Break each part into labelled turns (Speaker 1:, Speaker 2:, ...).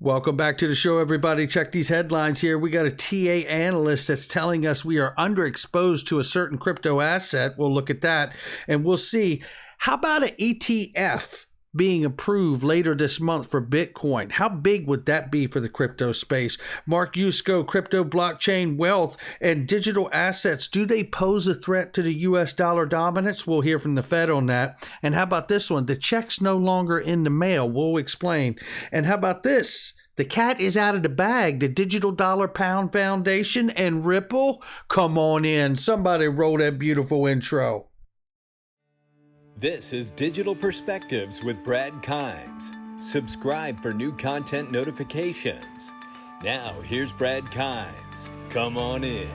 Speaker 1: Welcome back to the show, everybody. Check these headlines here. We got a TA analyst that's telling us we are underexposed to a certain crypto asset. We'll look at that and we'll see. How about an ETF being approved later this month for Bitcoin? How big would that be for the crypto space? Mark Yusko, crypto, blockchain, wealth, and digital assets. Do they pose a threat to the US dollar dominance? We'll hear from the Fed on that. And how about this one? The check's no longer in the mail. We'll explain. And how about this? The cat is out of the bag. The Digital Dollar Pound Foundation and Ripple. Come on in. Somebody roll that beautiful intro.
Speaker 2: This is Digital Perspectives with Brad Kimes. Subscribe for new content notifications. Now, here's Brad Kimes. Come on in.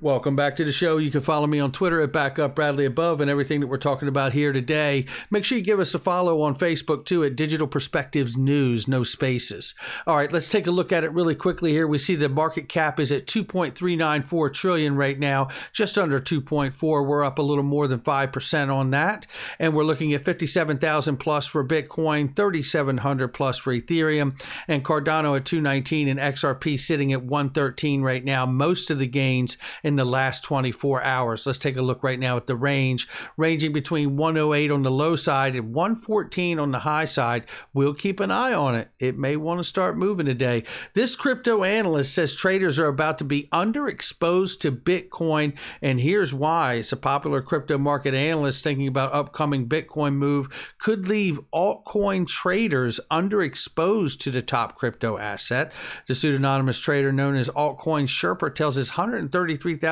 Speaker 1: Welcome back to the show. You can follow me on Twitter at BackupBradleyAbove and everything that we're talking about here today. Make sure you give us a follow on Facebook too at Digital Perspectives News, no spaces. All right, let's take a look at it really quickly here. We see the market cap is at 2.394 trillion right now, just under 2.4. We're up a little more than 5% on that. And we're looking at 57,000 plus for Bitcoin, 3,700 plus for Ethereum, and Cardano at 219 and XRP sitting at 113 right now. Most of the gains in the last 24 hours. Let's take a look right now at the range, ranging between 108 on the low side and 114 on the high side. We'll keep an eye on it. It may want to start moving today. This crypto analyst says traders are about to be underexposed to Bitcoin, and here's why. It's a popular crypto market analyst thinking about upcoming Bitcoin move could leave altcoin traders underexposed to the top crypto asset. The pseudonymous trader known as Altcoin Sherpa tells his 133,300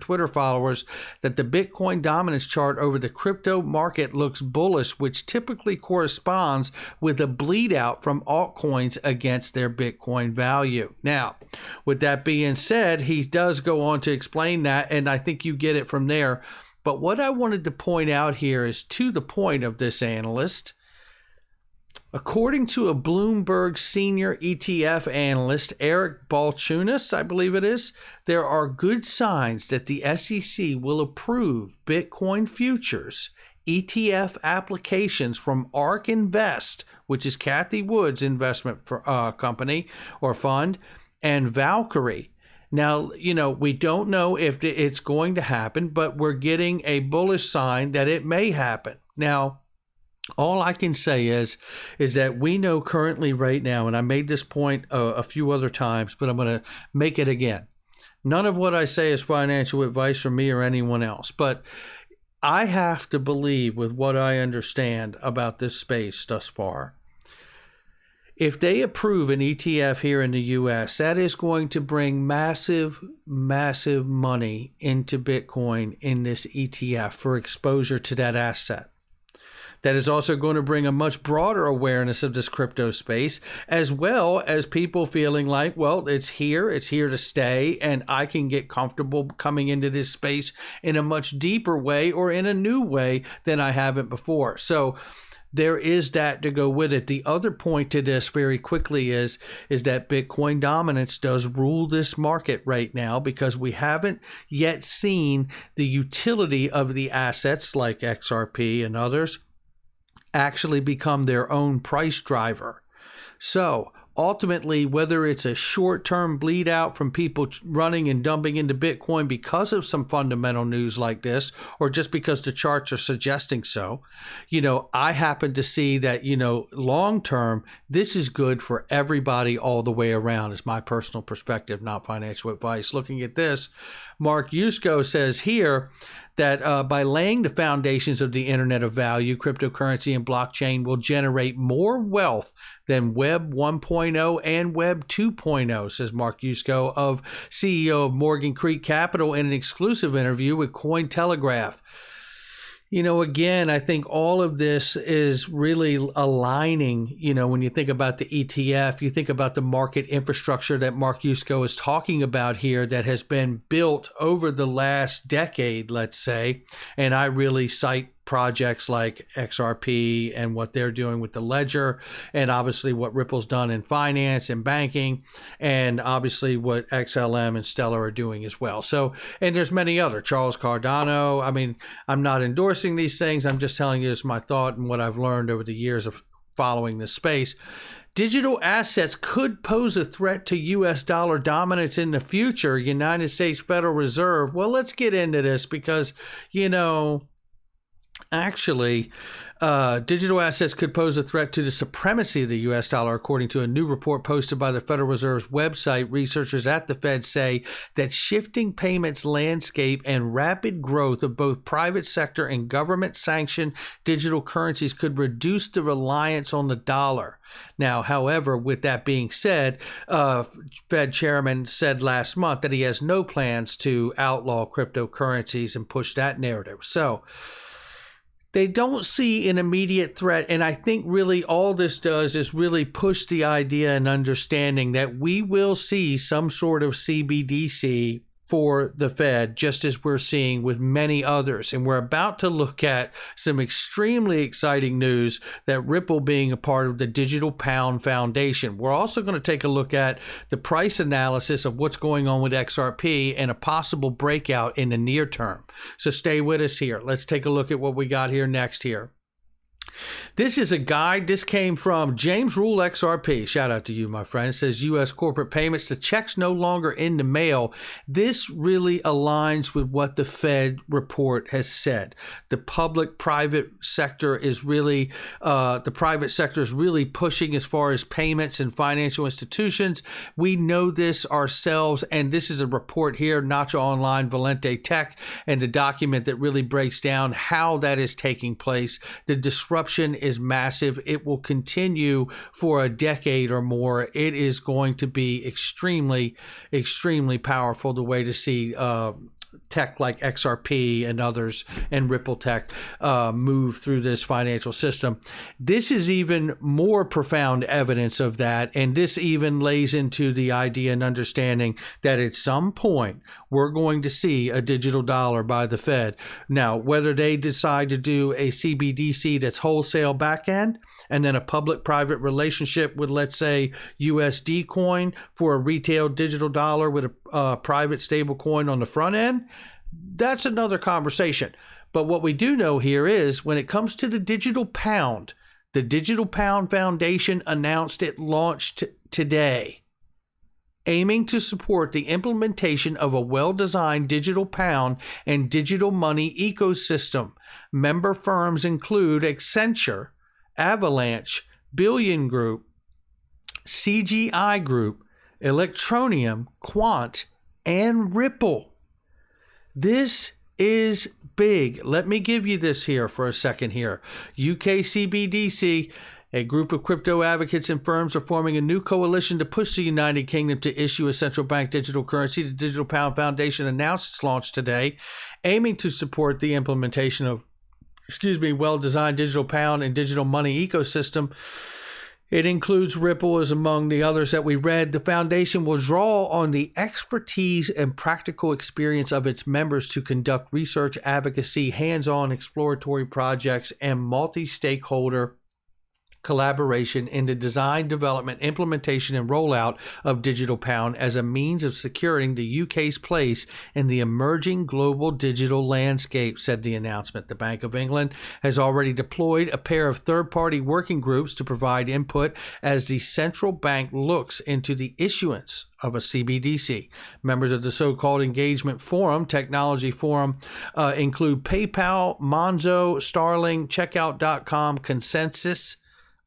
Speaker 1: Twitter followers that the Bitcoin dominance chart over the crypto market looks bullish, which typically corresponds with a bleed out from altcoins against their Bitcoin value. Now, with that being said, he does go on to explain that, and I think you get it from there. But what I wanted to point out here is to the point of this analyst. According to a Bloomberg senior ETF analyst, Eric Balchunas, I believe it is, there are good signs that the SEC will approve Bitcoin futures ETF applications from ARK Invest, which is Kathy Wood's investment company or fund, and Valkyrie. Now, we don't know if it's going to happen, but we're getting a bullish sign that it may happen. Now, all I can say is that we know currently right now, and I made this point a few other times, but I'm going to make it again. None of what I say is financial advice from me or anyone else, but I have to believe with what I understand about this space thus far. If they approve an ETF here in the U.S., that is going to bring massive, massive money into Bitcoin in this ETF for exposure to that asset. That is also going to bring a much broader awareness of this crypto space, as well as people feeling like, well, it's here to stay, and I can get comfortable coming into this space in a much deeper way or in a new way than I haven't before. So there is that to go with it. The other point to this very quickly is that Bitcoin dominance does rule this market right now because we haven't yet seen the utility of the assets like XRP and others actually become their own price driver. So ultimately, whether it's a short-term bleed out from people running and dumping into Bitcoin because of some fundamental news like this, or just because the charts are suggesting so, I happen to see that, long-term, this is good for everybody all the way around is my personal perspective, not financial advice. Looking at this, Mark Yusko says here that by laying the foundations of the Internet of Value, cryptocurrency and blockchain will generate more wealth than Web 1.0 and Web 2.0, says Mark Yusko, CEO of Morgan Creek Capital, in an exclusive interview with Cointelegraph. Again, I think all of this is really aligning, when you think about the ETF, you think about the market infrastructure that Mark Yusko is talking about here that has been built over the last decade, let's say, and I really cite projects like XRP and what they're doing with the ledger, and obviously what Ripple's done in finance and banking, and obviously what XLM and Stellar are doing as well. So, and there's many other, Charles Cardano. I mean, I'm not endorsing these things. I'm just telling you it's my thought and what I've learned over the years of following this space. Digital assets could pose a threat to U.S. dollar dominance in the future. United States Federal Reserve. Well, let's get into this because, actually, digital assets could pose a threat to the supremacy of the U.S. dollar, according to a new report posted by the Federal Reserve's website. Researchers at the Fed say that shifting payments landscape and rapid growth of both private sector and government-sanctioned digital currencies could reduce the reliance on the dollar. Now, however, with that being said, Fed chairman said last month that he has no plans to outlaw cryptocurrencies and push that narrative. So, they don't see an immediate threat, and I think really all this does is really push the idea and understanding that we will see some sort of CBDC for the Fed, just as we're seeing with many others. And we're about to look at some extremely exciting news that Ripple being a part of the Digital Pound Foundation. We're also going to take a look at the price analysis of what's going on with XRP and a possible breakout in the near term. So stay with us here. Let's take a look at what we got here next here. This is a guide. This came from James Rule XRP. Shout out to you, my friend. It says U.S. corporate payments. The checks no longer in the mail. This really aligns with what the Fed report has said. The public-private sector is really, the private sector is really pushing as far as payments and financial institutions. We know this ourselves, and this is a report here, Nacho Online, Valente Tech, and the document that really breaks down how that is taking place. The disruption is massive. It will continue for a decade or more. It is going to be extremely, extremely powerful, the way to see tech like XRP and others and Ripple Tech move through this financial system. This is even more profound evidence of that, and this even lays into the idea and understanding that at some point we're going to see a digital dollar by the Fed. Now, whether they decide to do a CBDC that's wholesale back end and then a public-private relationship with, let's say, USD coin for a retail digital dollar with a private stable coin on the front end, that's another conversation. But what we do know here is when it comes to the digital pound, the Digital Pound Foundation announced it launched today, aiming to support the implementation of a well-designed digital pound and digital money ecosystem. Member firms include Accenture, Avalanche, Billion Group, CGI Group, Electroneum, Quant, and Ripple. This is big. Let me give you this here for a second here. UK CBDC, a group of crypto advocates and firms are forming a new coalition to push the United Kingdom to issue a central bank digital currency. The Digital Pound Foundation announced its launch today, aiming to support the implementation of, well-designed digital pound and digital money ecosystem. It includes Ripple as among the others that we read. The foundation will draw on the expertise and practical experience of its members to conduct research, advocacy, hands-on exploratory projects, and multi-stakeholder collaboration in the design, development, implementation, and rollout of Digital Pound as a means of securing the UK's place in the emerging global digital landscape, said the announcement. The Bank of England has already deployed a pair of third-party working groups to provide input as the central bank looks into the issuance of a CBDC. Members of the so-called engagement forum, technology forum, include PayPal, Monzo, Starling, Checkout.com, Consensus,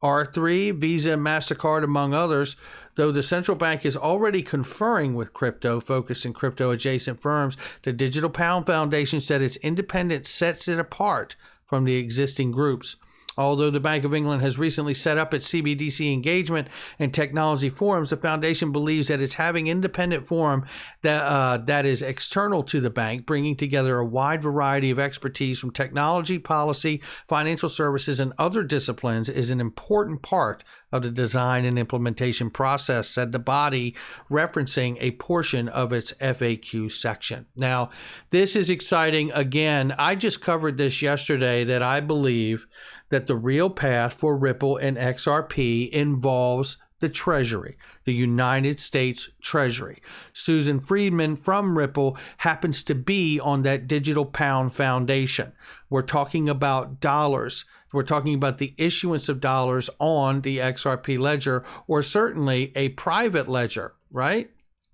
Speaker 1: R3, Visa, and MasterCard, among others. Though the central bank is already conferring with crypto-focused and crypto-adjacent firms, the Digital Pound Foundation said its independence sets it apart from the existing groups. Although the Bank of England has recently set up its CBDC engagement and technology forums, the foundation believes that it's having independent forum that is external to the bank, bringing together a wide variety of expertise from technology, policy, financial services, and other disciplines is an important part of the design and implementation process, said the body, referencing a portion of its FAQ section. Now, this is exciting. Again, I just covered this yesterday, that I believe that the real path for Ripple and XRP involves the Treasury, the United States Treasury. Susan Friedman from Ripple happens to be on that Digital Pound Foundation. We're talking about dollars. We're talking about the issuance of dollars on the XRP ledger, or certainly a private ledger, right?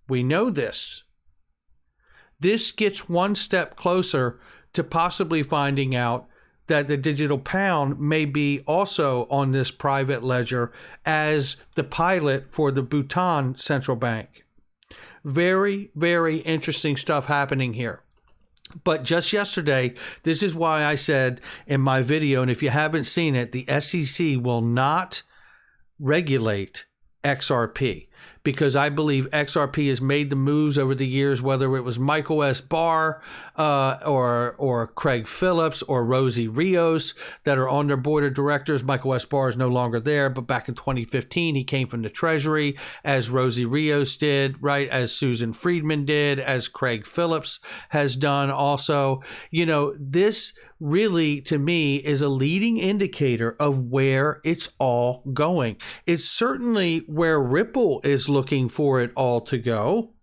Speaker 1: We know this. This gets one step closer to possibly finding out that the digital pound may be also on this private ledger as the pilot for the Bhutan Central Bank. Very, very interesting stuff happening here. But just yesterday, this is why I said in my video, and if you haven't seen it, the SEC will not regulate XRP, because I believe XRP has made the moves over the years, whether it was Michael S. Barr or Craig Phillips or Rosie Rios that are on their board of directors. Michael S. Barr is no longer there, but back in 2015, he came from the Treasury, as Rosie Rios did, right? As Susan Friedman did, as Craig Phillips has done also. You know, this really, to me, is a leading indicator of where it's all going. It's certainly where Ripple is looking for it all to go.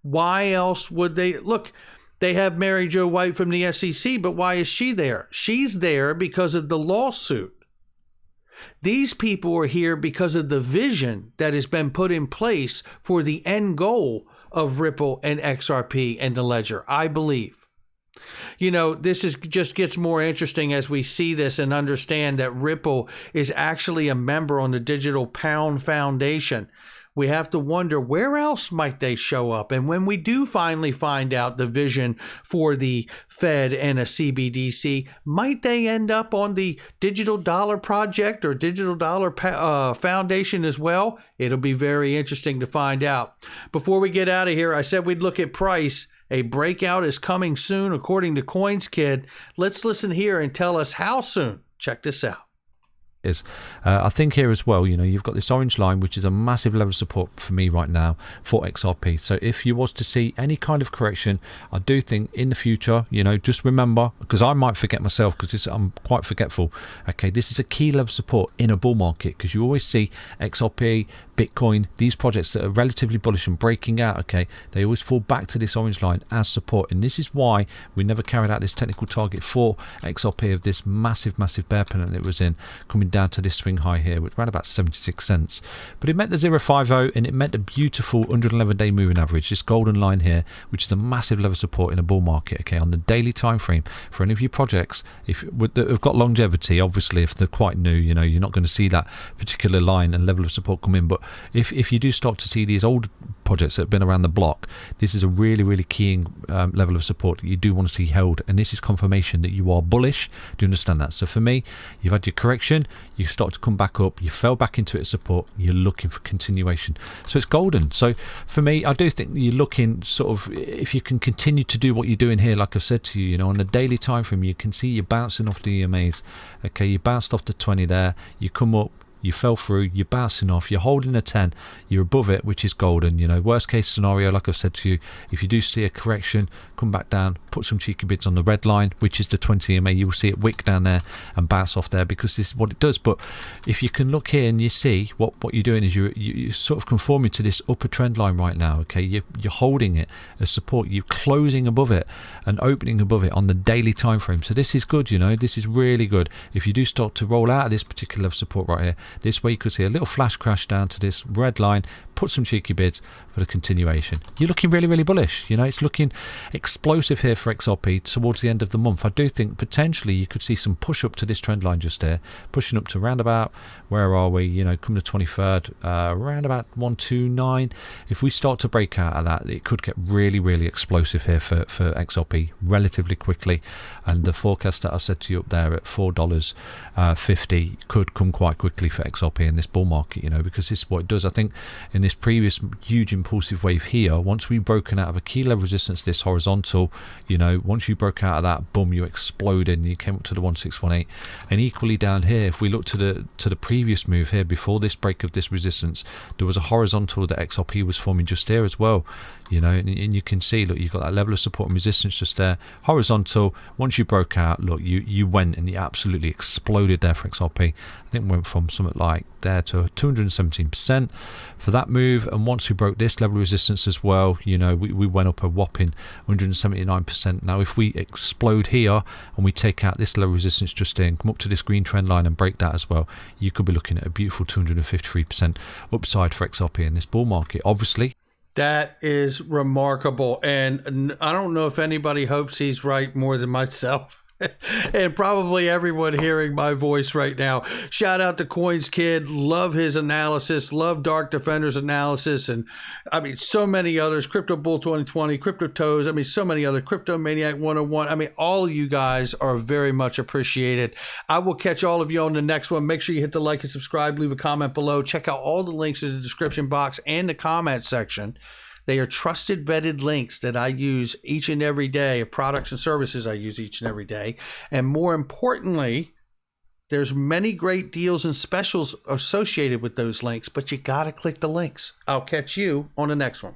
Speaker 1: Why else would they? Look, they have Mary Jo White from the SEC, but why is she there? She's there because of the lawsuit. These people are here because of the vision that has been put in place for the end goal of Ripple and XRP and the ledger, I believe. You know, this is just gets more interesting as we see this and understand that Ripple is actually a member on the Digital Pound Foundation. We have to wonder, where else might they show up? And when we do finally find out the vision for the Fed and a CBDC, might they end up on the Digital Dollar Project or Digital Dollar Foundation as well? It'll be very interesting to find out. Before we get out of here, I said we'd look at price. A breakout is coming soon, according to CoinsKid. Let's listen here and tell us how soon. Check this out.
Speaker 3: I think here as well, you know, you've got this orange line, which is a massive level of support for me right now for XRP. So if you was to see any kind of correction, I do think in the future, you know, just remember, because I might forget myself, because I'm quite forgetful. Okay, this is a key level of support in a bull market, because you always see XRP, Bitcoin, these projects that are relatively bullish and breaking out, okay, they always fall back to this orange line as support. And this is why we never carried out this technical target for XRP of this massive bear pennant it was in, coming down to this swing high here, which around about 76 cents. But it met the 050, and it met a beautiful 111-day moving average, this golden line here, which is a massive level of support in a bull market. Okay, on the daily time frame for any of your projects, if that have got longevity, obviously if they're quite new, you know, you're not going to see that particular line and level of support come in. But if you do start to see these old projects that have been around the block, this is a really key level of support that you do want to see held, and this is confirmation that you are bullish. Do you understand that? So for me, you've had your correction, you start to come back up, you fell back into its support, you're looking for continuation, so it's golden. So for me, I do think you're looking sort of, if you can continue to do what you're doing here, like I've said to you, you know, on the daily time frame, you can see you're bouncing off the EMAs. Okay, you bounced off the 20 there, you come up, you fell through, you're bouncing off, you're holding a 10, you're above it, which is golden. You know, worst case scenario, like I've said to you, if you do see a correction, come back down, put some cheeky bids on the red line, which is the 20 EMA. You will see it wick down there and bounce off there, because this is what it does. But if you can look here and you see what you're doing is you're sort of conforming to this upper trend line right now. Okay, you're holding it as support, you're closing above it and opening above it on the daily time frame. So this is good, you know, this is really good. If you do start to roll out of this particular support right here, this way you could see a little flash crash down to this red line, put some cheeky bids for the continuation. You're looking really, really bullish. You know, it's looking explosive here for XRP towards the end of the month. I do think potentially you could see some push up to this trend line just there, pushing up to around about, where are we? You know, come the 23rd, around about 129. If we start to break out of that, it could get really, really explosive here for XRP relatively quickly. And the forecast that I said to you up there at $4.50 could come quite quickly for XRP in this bull market, you know, because this is what it does. I think in this previous huge impulsive wave here, once we've broken out of a key level resistance, this horizontal, you know, once you broke out of that, boom, you exploded and you came up to the 1618. And equally down here, if we look to the previous move here before this break of this resistance, there was a horizontal that XRP was forming just there as well, you know, and you can see, look, you've got that level of support and resistance just there, horizontal. Once you broke out, look, you went and you absolutely exploded there for XRP. I think we went from something like there to 217% for that move. And once we broke this level of resistance as well, you know, we went up a whopping 179%. Now if we explode here and we take out this level of resistance just in, come up to this green trend line and break that as well, you could be looking at a beautiful 253% upside for XRP in this bull market. Obviously,
Speaker 1: that is remarkable. And I don't know if anybody hopes he's right more than myself. And probably everyone hearing my voice right now. Shout out to Coins Kid. Love his analysis. Love Dark Defender's analysis. And I mean, so many others. Crypto Bull 2020, Crypto Toes. I mean, so many other. Crypto Maniac 101. I mean, all of you guys are very much appreciated. I will catch all of you on the next one. Make sure you hit the like and subscribe. Leave a comment below. Check out all the links in the description box and the comment section. They are trusted, vetted links that I use each and every day, of products and services I use each and every day. And more importantly, there's many great deals and specials associated with those links, but you got to click the links. I'll catch you on the next one.